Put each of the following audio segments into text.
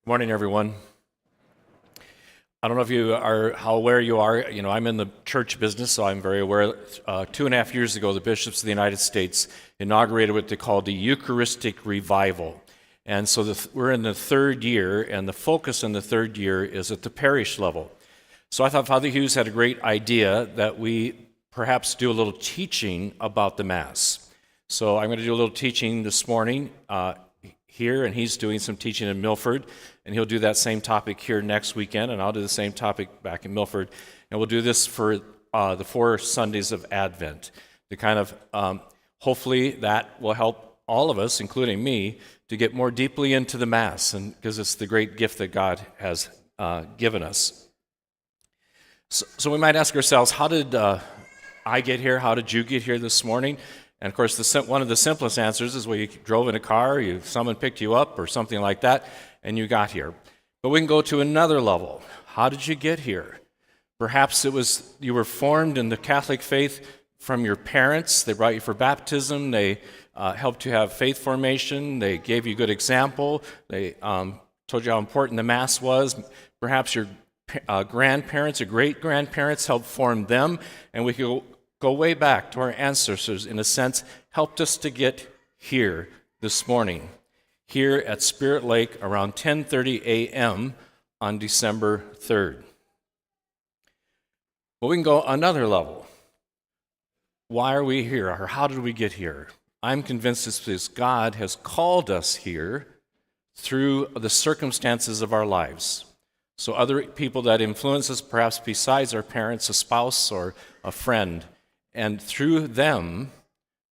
Good morning, everyone. I don't know if you are how aware you are. I'm in the church business, so I'm very aware. 2.5 years ago, the bishops of the United States inaugurated what they called the Eucharistic Revival. And so we're in the third year, and the focus in the third year is at the parish level. So I thought Father Hughes had a great idea that we perhaps do a little teaching about the Mass. So I'm going to do a little teaching this morning here, and he's doing some teaching in Milford, and he'll do that same topic here next weekend, and I'll do the same topic back in Milford, and we'll do this for the 4 Sundays of Advent. To kind of, hopefully that will help all of us, including me, to get more deeply into the Mass, and because it's the great gift that God has given us. So we might ask ourselves, how did I get here? How did you get here this morning? And of course, one of the simplest answers is, well, you drove in a car, someone picked you up or something like that, and you got here. But we can go to another level. How did you get here? Perhaps it was you were formed in the Catholic faith from your parents. They brought you for baptism. They helped you have faith formation. They gave you a good example. They told you how important the Mass was. Perhaps your grandparents or great-grandparents helped form them, and we could go way back to our ancestors, in a sense, helped us to get here this morning, here at Spirit Lake around 10:30 a.m. on December 3rd. But we can go another level. Why are we here, or how did we get here? I'm convinced it's because God has called us here through the circumstances of our lives. So other people that influence us, perhaps besides our parents, a spouse or a friend, and through them,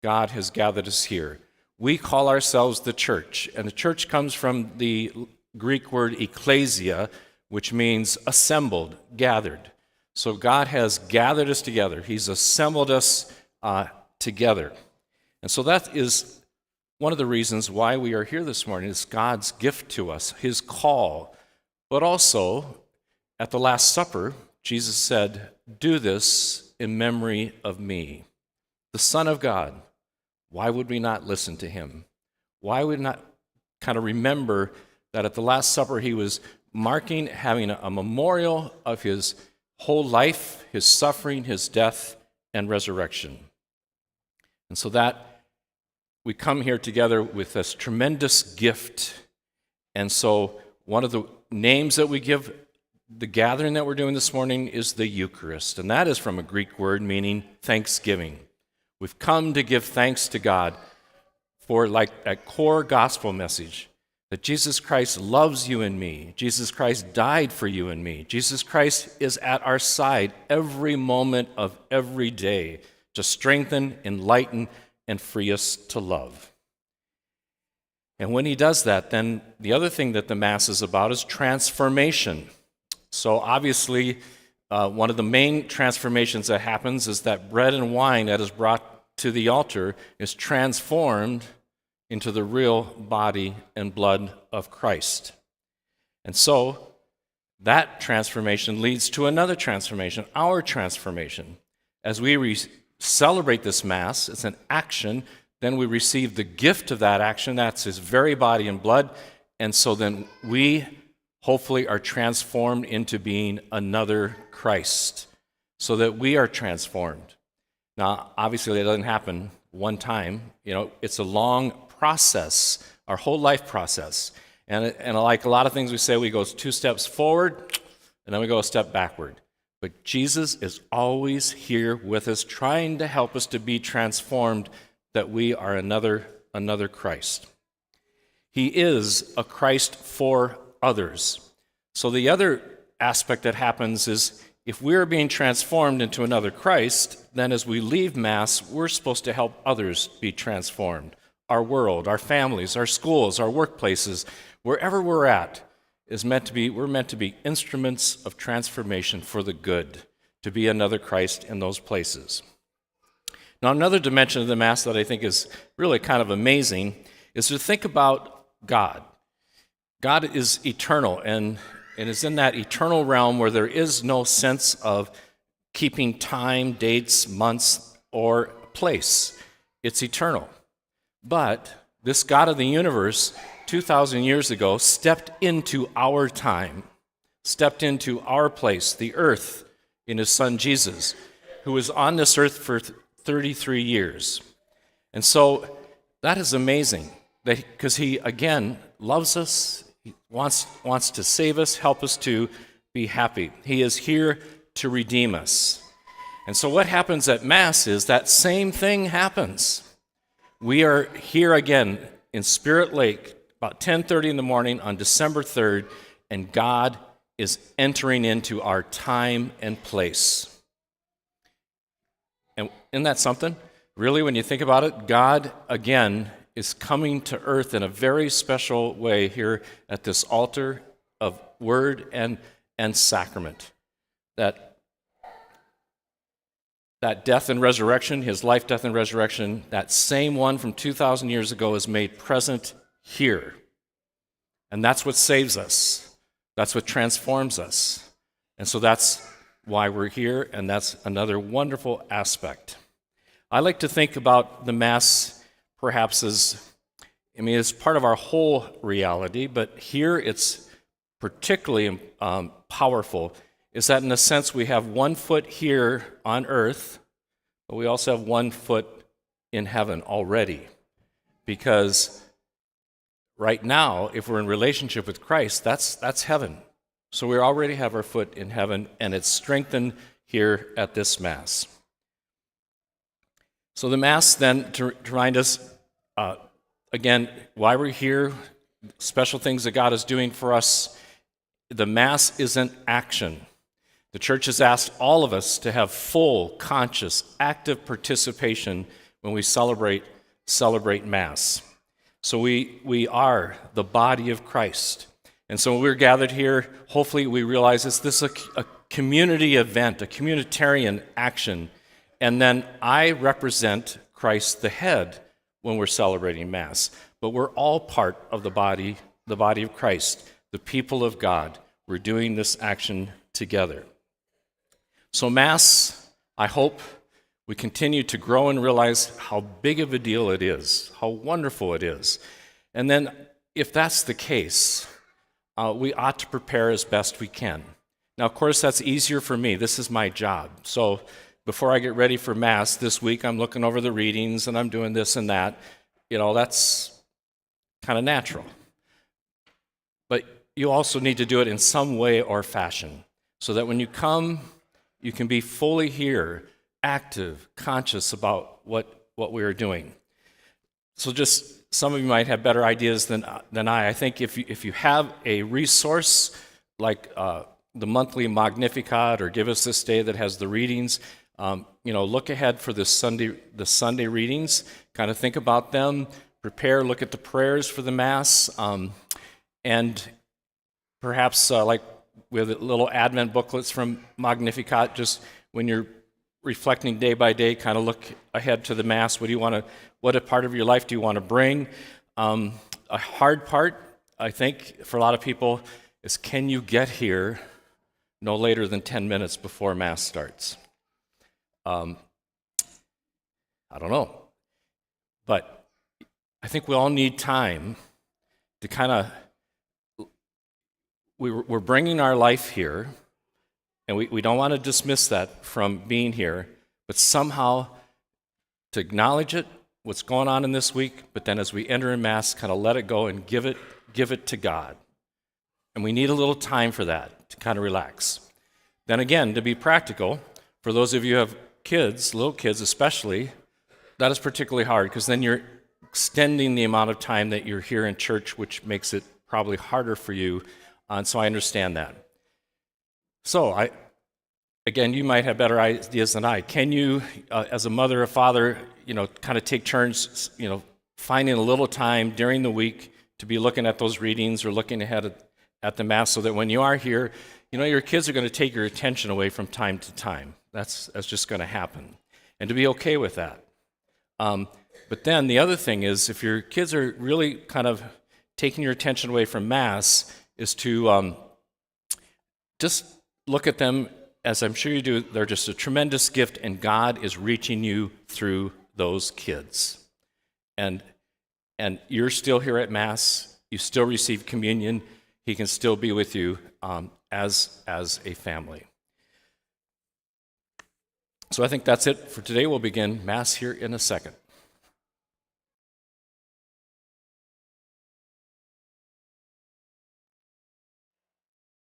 God has gathered us here. We call ourselves the church, and the church comes from the Greek word ecclesia, which means assembled, gathered. So God has gathered us together. He's assembled us together. And so that is one of the reasons why we are here this morning. It's God's gift to us, His call. But also, at the Last Supper, Jesus said, "Do this in memory of me." The Son of God. Why would we not listen to Him? Why would we not kind of remember that at the Last Supper He was having a memorial of His whole life, His suffering, His death, and resurrection. And so that we come here together with this tremendous gift. And so one of the names that we give the gathering that we're doing this morning is the Eucharist, and that is from a Greek word meaning thanksgiving. We've come to give thanks to God for like that core gospel message, that Jesus Christ loves you and me. Jesus Christ died for you and me. Jesus Christ is at our side every moment of every day to strengthen, enlighten, and free us to love. And when He does that, then the other thing that the Mass is about is transformation. So obviously, one of the main transformations that happens is that bread and wine that is brought to the altar is transformed into the real body and blood of Christ. And so that transformation leads to another transformation, our transformation. As we celebrate this Mass, it's an action, then we receive the gift of that action, that's His very body and blood, and so then we hopefully are transformed into being another Christ, so that we are transformed. Now, obviously, that doesn't happen one time. It's a long process, our whole life process. And like a lot of things we say, we go 2 steps forward, and then we go a step backward. But Jesus is always here with us, trying to help us to be transformed, that we are another Christ. He is a Christ for others. So the other aspect that happens is, if we're being transformed into another Christ, then as we leave Mass, we're supposed to help others be transformed. Our world, our families, our schools, our workplaces, wherever we're at, we're meant to be instruments of transformation for the good, to be another Christ in those places. Now, another dimension of the Mass that I think is really kind of amazing is to think about God. God is eternal, and is in that eternal realm where there is no sense of keeping time, dates, months, or place. It's eternal. But This God of the universe, 2,000 years ago, stepped into our time, stepped into our place, the earth, in his son Jesus, who was on this earth for 33 years. And so that is amazing, because he, again, loves us, he wants to save us, help us to be happy. He is here to redeem us. And so what happens at Mass is that same thing happens. We are here again in Spirit Lake about 10:30 in the morning on December 3rd, and God is entering into our time and place. And isn't that something? Really, when you think about it, God, again, is coming to earth in a very special way here at this altar of word and sacrament. That death and resurrection, his life, death, and resurrection, that same one from 2,000 years ago is made present here. And that's what saves us. That's what transforms us. And so that's why we're here, and that's another wonderful aspect. I like to think about the Mass perhaps as, it's part of our whole reality, but here it's particularly powerful, is that in a sense we have one foot here on earth, but we also have one foot in heaven already. Because right now, if we're in relationship with Christ, that's heaven. So we already have our foot in heaven, and it's strengthened here at this Mass. So the Mass then, to remind us, again, why we're here, special things that God is doing for us, the Mass is an action. The Church has asked all of us to have full, conscious, active participation when we celebrate Mass. So we are the body of Christ. And so when we're gathered here, hopefully we realize this is a community event, a communitarian action. And then I represent Christ the head when we're celebrating Mass. But we're all part of the body of Christ, the people of God. We're doing this action together. So Mass, I hope we continue to grow and realize how big of a deal it is, how wonderful it is. And then if that's the case, we ought to prepare as best we can. Now, of course, that's easier for me. This is my job. So before I get ready for Mass this week, I'm looking over the readings and I'm doing this and that. That's kind of natural. But you also need to do it in some way or fashion so that when you come, you can be fully here, active, conscious about what we are doing. So just some of you might have better ideas than I. I think if you have a resource like the monthly Magnificat or Give Us This Day that has the readings, look ahead for the Sunday readings, kind of think about them, prepare, look at the prayers for the Mass, and perhaps like with little Advent booklets from Magnificat, just when you're reflecting day by day, kind of look ahead to the Mass. What a part of your life do you want to bring? A hard part, I think, for a lot of people is, can you get here no later than 10 minutes before Mass starts? I don't know. But I think we all need time to kind of, we're bringing our life here, and we don't want to dismiss that from being here, but somehow to acknowledge it, what's going on in this week, but then as we enter in Mass, kind of let it go and give it to God. And we need a little time for that, to kind of relax. Then again, to be practical, for those of you who have kids, little kids especially, that is particularly hard, because then you're extending the amount of time that you're here in church, which makes it probably harder for you. And so I understand that. So again, you might have better ideas than I. Can you, as a mother or father, kind of take turns, finding a little time during the week to be looking at those readings or looking ahead at the Mass, so that when you are here, your kids are going to take your attention away from time to time. That's just going to happen. And to be okay with that. But then the other thing is, if your kids are really kind of taking your attention away from Mass, is to just look at them, as I'm sure you do, they're just a tremendous gift, and God is reaching you through those kids. And and you're still here at Mass, you still receive communion, he can still be with you as a family. So I think that's it for today. We'll begin Mass here in a second.